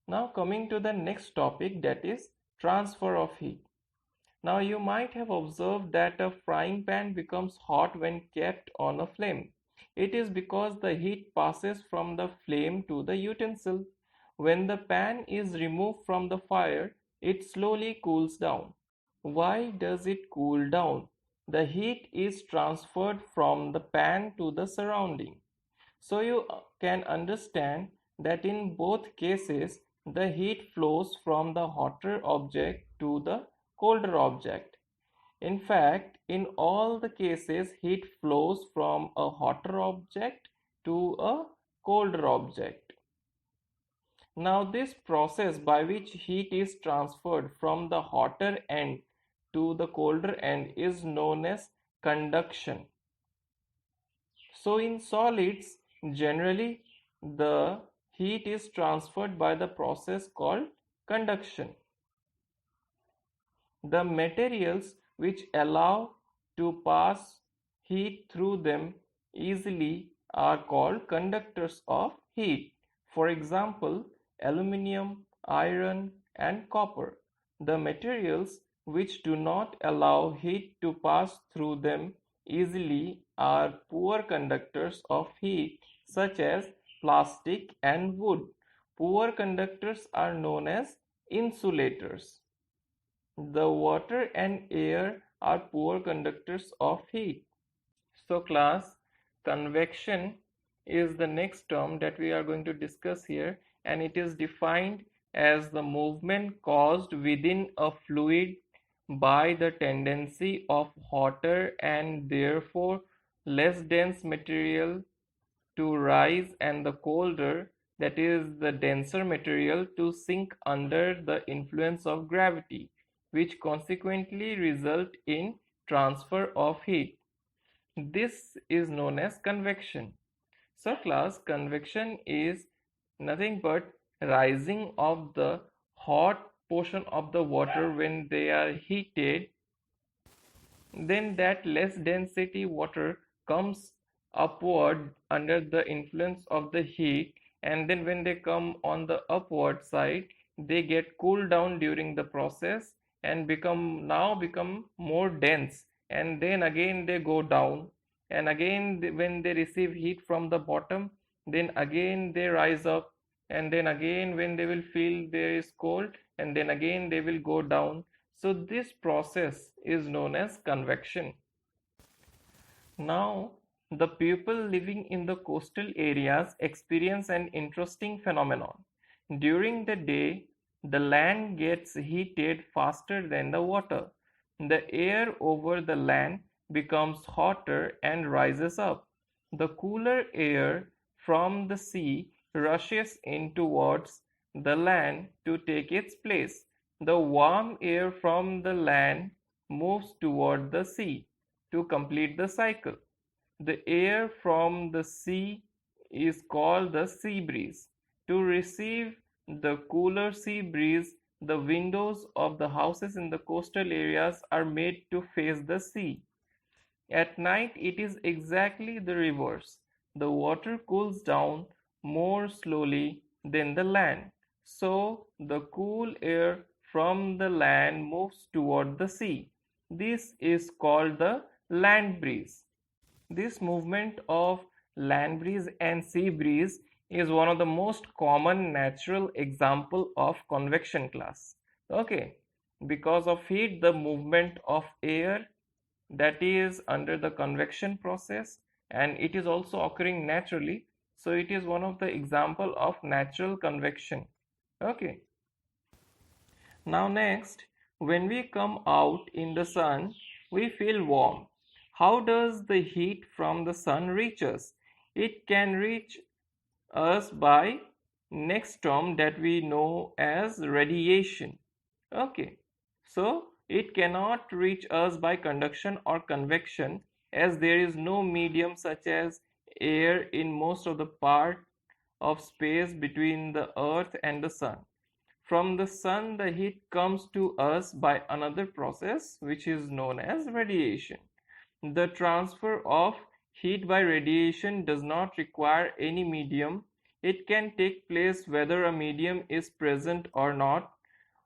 Now coming to the next topic, that is transfer of heat. Now you might have observed that a frying pan becomes hot when kept on a flame. It is because the heat passes from the flame to the utensil. When the pan is removed from the fire, it slowly cools down. Why does it cool down? The heat is transferred from the pan to the surrounding. So you can understand that in both cases the heat flows from the hotter object to the colder object. In fact, in all the cases heat flows from a hotter object to a colder object. Now this process by which heat is transferred from the hotter end to the colder end is known as conduction. So in solids, generally the heat is transferred by the process called conduction. The materials which allow to pass heat through them easily are called conductors of heat. For example, aluminum, iron, and copper. The materials which do not allow heat to pass through them easily are poor conductors of heat, such as plastic and wood. Poor conductors are known as insulators. The water and air are poor conductors of heat. So class, convection is the next term that we are going to discuss here, and it is defined as the movement caused within a fluid by the tendency of hotter and therefore less dense material to rise and the colder, that is the denser material, to sink under the influence of gravity, which consequently result in transfer of heat. This is known as convection. So class, convection is nothing but rising of the hot portion of the water when they are heated, then that less density water comes upward under the influence of the heat, and then when they come on the upward side they get cooled down during the process and become more dense, and then again they go down, and again when they receive heat from the bottom, then again they rise up, and then again when they will feel there is cold, and then again they will go down. So this process is known as convection. Now, the people living in the coastal areas experience an interesting phenomenon. During the day, the land gets heated faster than the water. The air over the land becomes hotter and rises up. The cooler air from the sea rushes in towards the land to take its place. The warm air from the land moves toward the sea to complete the cycle. The air from the sea is called the sea breeze. To receive the cooler sea breeze, the windows of the houses in the coastal areas are made to face the sea. At night, it is exactly the reverse. The water cools down more slowly than the land, so the cool air from the land moves toward the sea. This is called the land breeze. This movement of land breeze and sea breeze is one of the most common natural example of convection class. Okay, because of heat, the movement of air, that is under the convection process, and it is also occurring naturally, so it is one of the example of natural convection. Okay, now next, when we come out in the sun we feel warm. How does the heat from the sun reach us? It can reach us by next term that we know as radiation. Okay, so it cannot reach us by conduction or convection, as there is no medium such as air in most of the part of space between the earth and the sun. From the sun the heat comes to us by another process which is known as radiation. The transfer of heat by radiation does not require any medium. It can take place whether a medium is present or not.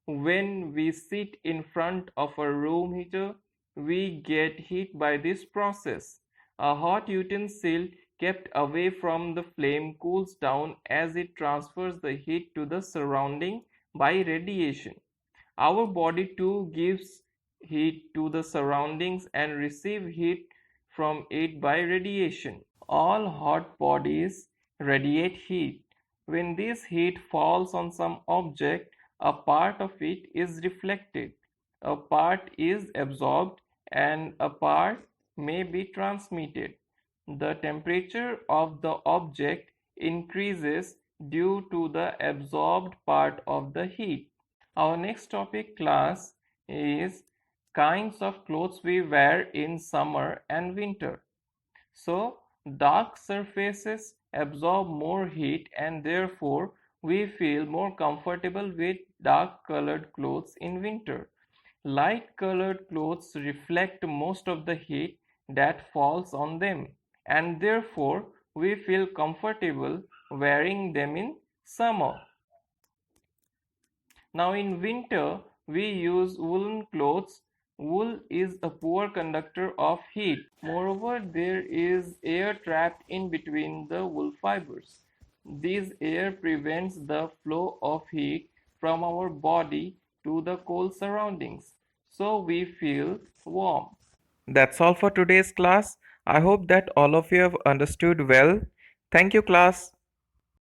When we sit in front of a room heater, we get heat by this process. A hot utensil kept away from the flame cools down as it transfers the heat to the surrounding by radiation. Our body too gives heat to the surroundings and receives heat from it by radiation. All hot bodies radiate heat. When this heat falls on some object, a part of it is reflected, a part is absorbed, and a part may be transmitted. The temperature of the object increases due to the absorbed part of the heat. Our next topic class is kinds of clothes we wear in summer and winter. So, dark surfaces absorb more heat and therefore we feel more comfortable with dark colored clothes in winter. Light colored clothes reflect most of the heat that falls on them and therefore we feel comfortable wearing them in summer. Now in winter, we use woolen clothes. Wool is a poor conductor of heat. Moreover, there is air trapped in between the wool fibers. This air prevents the flow of heat from our body to the cold surroundings, so we feel warm. That's all for today's class. I hope that all of you have understood well. Thank you, class.